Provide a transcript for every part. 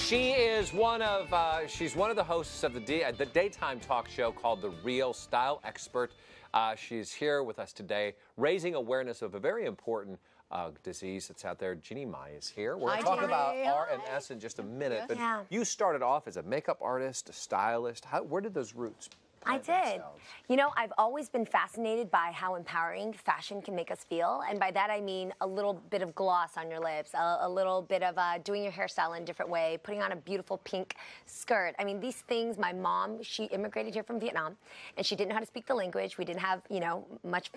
She is she's one of the hosts of the daytime talk show called The Real Style Expert. She's here with us today, raising awareness of a very important disease that's out there. Jeannie Mai is here. We're going to talk about RMS in just a minute. But you started off as a makeup artist, a stylist. Where did those roots I did. You know, I've always been fascinated by how empowering fashion can make us feel. And by that, I mean a little bit of gloss on your lips, a little bit of doing your hairstyle in a different way, putting on a beautiful pink skirt. I mean, these things, my mom, she immigrated here from Vietnam, and she didn't know how to speak the language. We didn't have, you know, much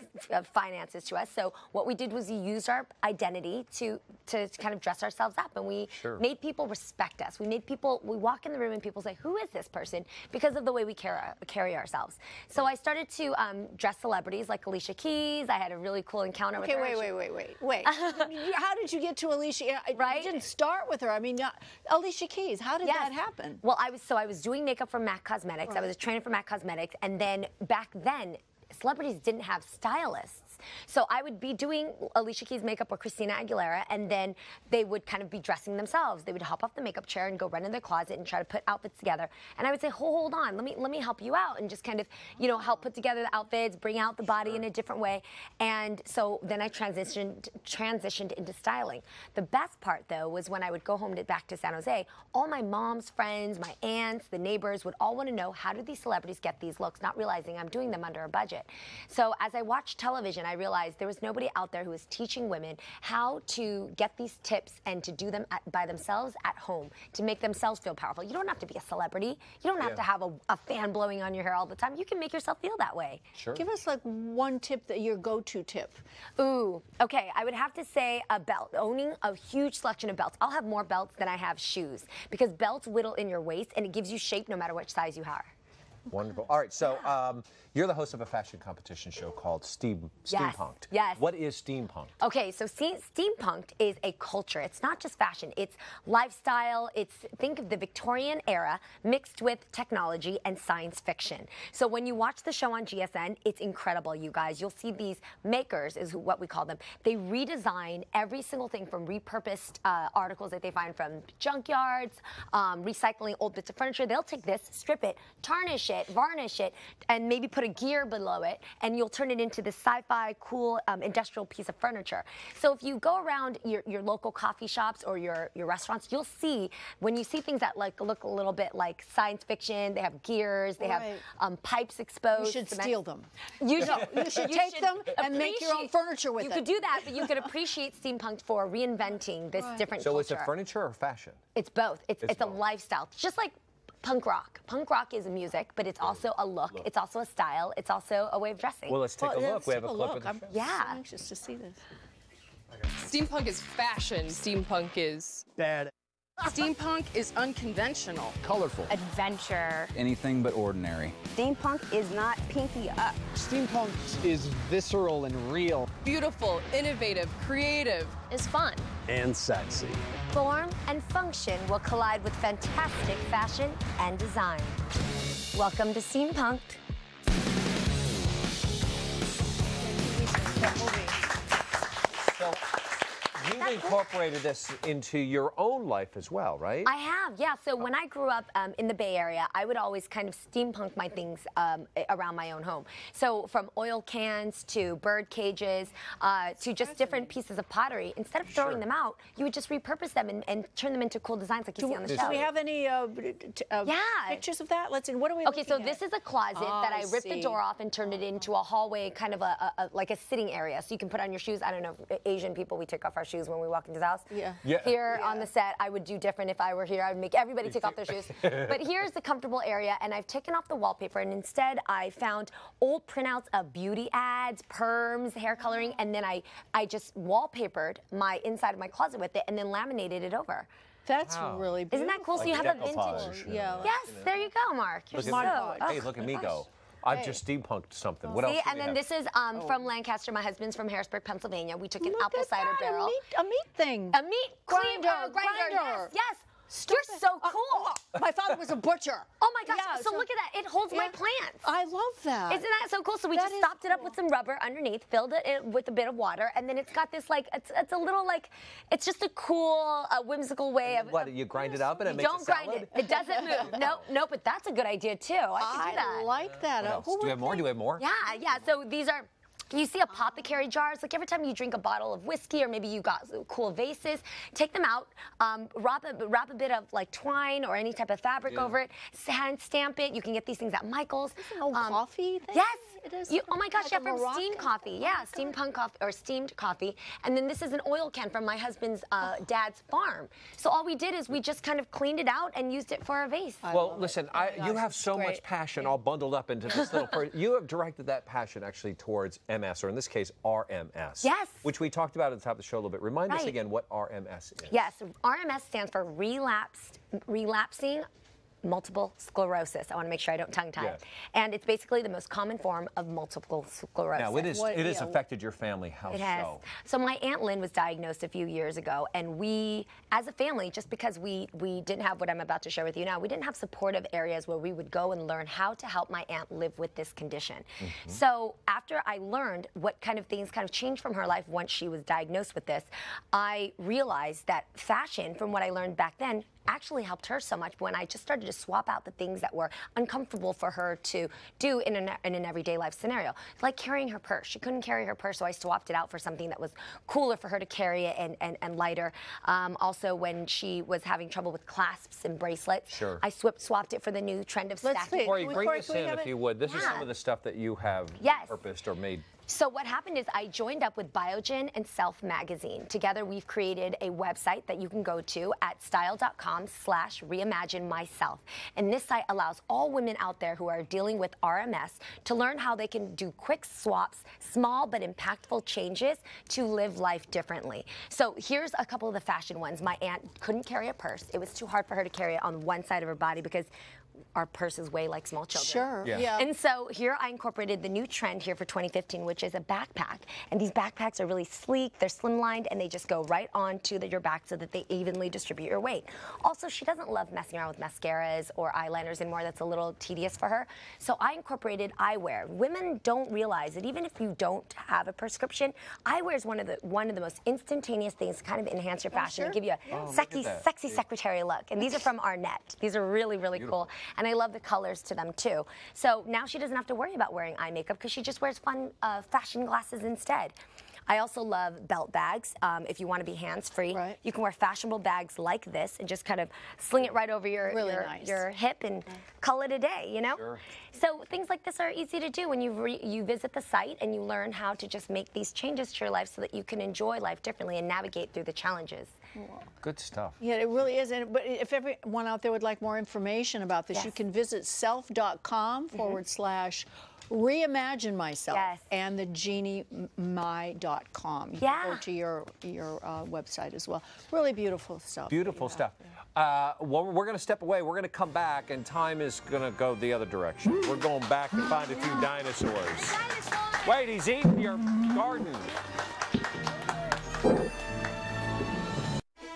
finances to us. So what we did was we used our identity to kind of dress ourselves up. And we made people respect us. We walk in the room and people say, who is this person? Because of the way we carry ourselves. So I started to dress celebrities like Alicia Keys. I had a really cool encounter with her. Wait. How did you get to Alicia? Right? You didn't start with her. I mean, Alicia Keys. How did that happen? Well, I was doing makeup for MAC Cosmetics. Right. I was a trainer for MAC Cosmetics, and then back then, celebrities didn't have stylists. So I would be doing Alicia Keys makeup or Christina Aguilera, and then they would kind of be dressing themselves. They would hop off the makeup chair and go run in their closet and try to put outfits together. And I would say, hold on, let me help you out, and just kind of, you know, help put together the outfits, bring out the body in a different way. And so then I transitioned into styling. The best part, though, was when I would go home back to San Jose, all my mom's friends, my aunts, the neighbors would all want to know, how did these celebrities get these looks, not realizing I'm doing them under a budget. So as I watched television, I realized there was nobody out there who was teaching women how to get these tips and to do them by themselves at home, to make themselves feel powerful. You don't have to be a celebrity. You don't have to have a fan blowing on your hair all the time. You can make yourself feel that way. Sure. Give us like one tip, your go-to tip. Ooh, okay. I would have to say a belt. Owning a huge selection of belts. I'll have more belts than I have shoes, because belts whittle in your waist and it gives you shape no matter which size you are. Wonderful. All right, so you're the host of a fashion competition show called Steampunked. Yes. What is Steampunked? Okay, so Steampunked is a culture. It's not just fashion. It's lifestyle. Think of the Victorian era mixed with technology and science fiction. So when you watch the show on GSN, it's incredible, you guys. You'll see these makers, is what we call them. They redesign every single thing, from repurposed articles that they find from junkyards, recycling old bits of furniture. They'll take this, strip it, tarnish it, varnish it, and maybe put a gear below it, and you'll turn it into this sci-fi cool industrial piece of furniture. So if you go around your local coffee shops or your restaurants, you'll see, when you see things that look a little bit like science fiction, they have gears, they have pipes exposed. You should steal them. You should take them and make your own furniture with it. You could do that, but you could appreciate Steampunked for reinventing this different culture. So it's a furniture or fashion? It's both. It's a lifestyle. It's just like punk rock. Punk rock is music, but it's also a look. It's also a style. It's also a way of dressing. Well, let's take a look. We have a clip of the show. I'm so anxious to see this. Steampunk is fashion. Steampunk is bad. Steampunk is unconventional. Colorful. Adventure. Anything but ordinary. Steampunk is not pinky up. Steampunk is visceral and real. Beautiful, innovative, creative. Is fun. And sexy. Form and function will collide with fantastic fashion and design. Welcome to Steampunked. So you've incorporated this into your own life as well, right? I have, yeah. So when I grew up in the Bay Area, I would always kind of steampunk my things around my own home. So from oil cans to bird cages to just different pieces of pottery. Instead of throwing them out, you would just repurpose them and turn them into cool designs like you see on the show. Do we have any pictures of that? Let's see. What are we Okay, so this is a closet that I ripped the door off and turned it into a hallway, kind of like a sitting area. So you can put on your shoes. I don't know, Asian people, we take off our shoes when we walk into the house. Here on the set, I would do different. If I were here, I would make everybody take off their shoes. But here's the comfortable area, and I've taken off the wallpaper, and instead I found old printouts of beauty ads, perms, hair coloring, and then I just wallpapered my inside of my closet with it and then laminated it over. That's really beautiful. Isn't that cool? So you have a vintage. Yes, there you go, Mark. You're Hey, look at me go. I've just steampunked something. What else? See, and then this is from Lancaster. My husband's from Harrisburg, Pennsylvania. We took an apple cider barrel. A meat thing. A meat grinder. Grinder. Yes. You're so cool. My father was a butcher. Oh my gosh, Yeah, so look at that. It holds my plants. I love that. Isn't that so cool? So we That just is stopped it up cool. with some rubber underneath, filled it in with a bit of water, and then it's got this like, it's a little like, it's just a cool, whimsical way of. What, you grind it up and it makes Don't a grind salad? it. It doesn't move. No, but that's a good idea too. I should do that. I like that. What else? Do we have more? Do we have more? Yeah. So these are. You see apothecary jars, like every time you drink a bottle of whiskey or maybe you got cool vases, take them out, wrap a bit of like twine or any type of fabric over it, hand stamp it. You can get these things at Michael's. Is this an old coffee thing? Yes. It is. Oh my gosh, Like yeah, a from Moroccan? steamed coffee. Yeah, steampunk coffee or steamed coffee. And then this is an oil can from my husband's dad's farm. So all we did is we just kind of cleaned it out and used it for a vase. Well, listen, you have so much great. passion all bundled up into this little person. You have directed that passion actually towards MS, or in this case, RMS. Yes. Which we talked about at the top of the show a little bit. Remind us Right. again what RMS is. Yes, RMS stands for relapsing multiple sclerosis. I want to make sure I don't tongue-tie. Yeah. And it's basically the most common form of multiple sclerosis. Now, it has affected your family. How It has. so? So my Aunt Lynn was diagnosed a few years ago, and we, as a family, just because we didn't have what I'm about to share with you now, we didn't have supportive areas where we would go and learn how to help my aunt live with this condition. So after I learned what kind of things kind of changed from her life once she was diagnosed with this, I realized that fashion, from what I learned back then, actually helped her so much when I just started to swap out the things that were uncomfortable for her to do in an everyday life scenario. Like carrying her purse. She couldn't carry her purse, so I swapped it out for something that was cooler for her to carry it and lighter. Also, when she was having trouble with clasps and bracelets, Sure. I swapped it for the new trend of Let's stacking. see. Corey, bring Corey, this can we in have if it? you would. This is some Yeah. of the stuff that you have Yes. purposed or made. So what happened is I joined up with Biogen and Self Magazine. Together we've created a website that you can go to at style.com/reimaginemyself. And this site allows all women out there who are dealing with RMS to learn how they can do quick swaps, small but impactful changes to live life differently. So here's a couple of the fashion ones. My aunt couldn't carry a purse. It was too hard for her to carry it on one side of her body because our purses weigh like small children. Sure. Yeah. And so here I incorporated the new trend here for 2015, which is a backpack. And these backpacks are really sleek, they're slimlined, and they just go right onto your back so that they evenly distribute your weight. Also, she doesn't love messing around with mascaras or eyeliners anymore. That's a little tedious for her. So I incorporated eyewear. Women don't realize that even if you don't have a prescription, eyewear is one of the most instantaneous things to kind of enhance your fashion and give you a sexy secretary look. And these are from Arnett. These are really, really cool. And I love the colors to them too. So now she doesn't have to worry about wearing eye makeup because she just wears fun fashion glasses instead. I also love belt bags. If you want to be hands-free, Right. you can wear fashionable bags like this and just kind of sling it right over your hip and call it a day, you know? Sure. So things like this are easy to do when you visit the site and you learn how to just make these changes to your life so that you can enjoy life differently and navigate through the challenges. Good stuff. Yeah, it really is. But if everyone out there would like more information about this, Yes. you can visit self.com/reimagine myself Yes. and the JeannieMai.com. You Yeah. can go to your website as well. Really beautiful stuff. Beautiful stuff. Well, we're going to step away. We're going to come back, and time is going to go the other direction. We're going back to find a few dinosaurs. Wait, he's eating your garden.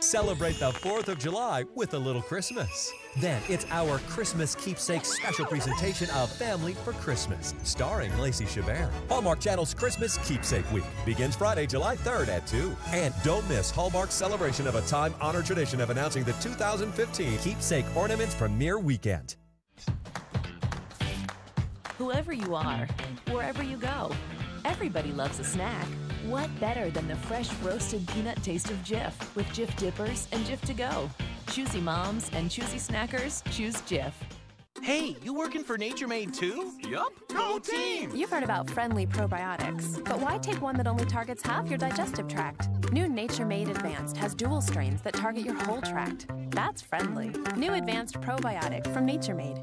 Celebrate the 4th of July with a little Christmas. Then it's our Christmas Keepsake special presentation of Family for Christmas, starring Lacey Chabert. Hallmark Channel's Christmas Keepsake Week begins Friday, July 3rd at 2. And don't miss Hallmark's celebration of a time-honored tradition of announcing the 2015 Keepsake Ornaments premiere weekend. Whoever you are, wherever you go, everybody loves a snack. What better than the fresh roasted peanut taste of Jif with Jif dippers and Jif to go? Choosy moms and choosy snackers choose Jif. Hey, you working for Nature Made too? Yup. Go team! You've heard about friendly probiotics, but why take one that only targets half your digestive tract? New Nature Made Advanced has dual strains that target your whole tract. That's friendly. New Advanced Probiotic from Nature Made.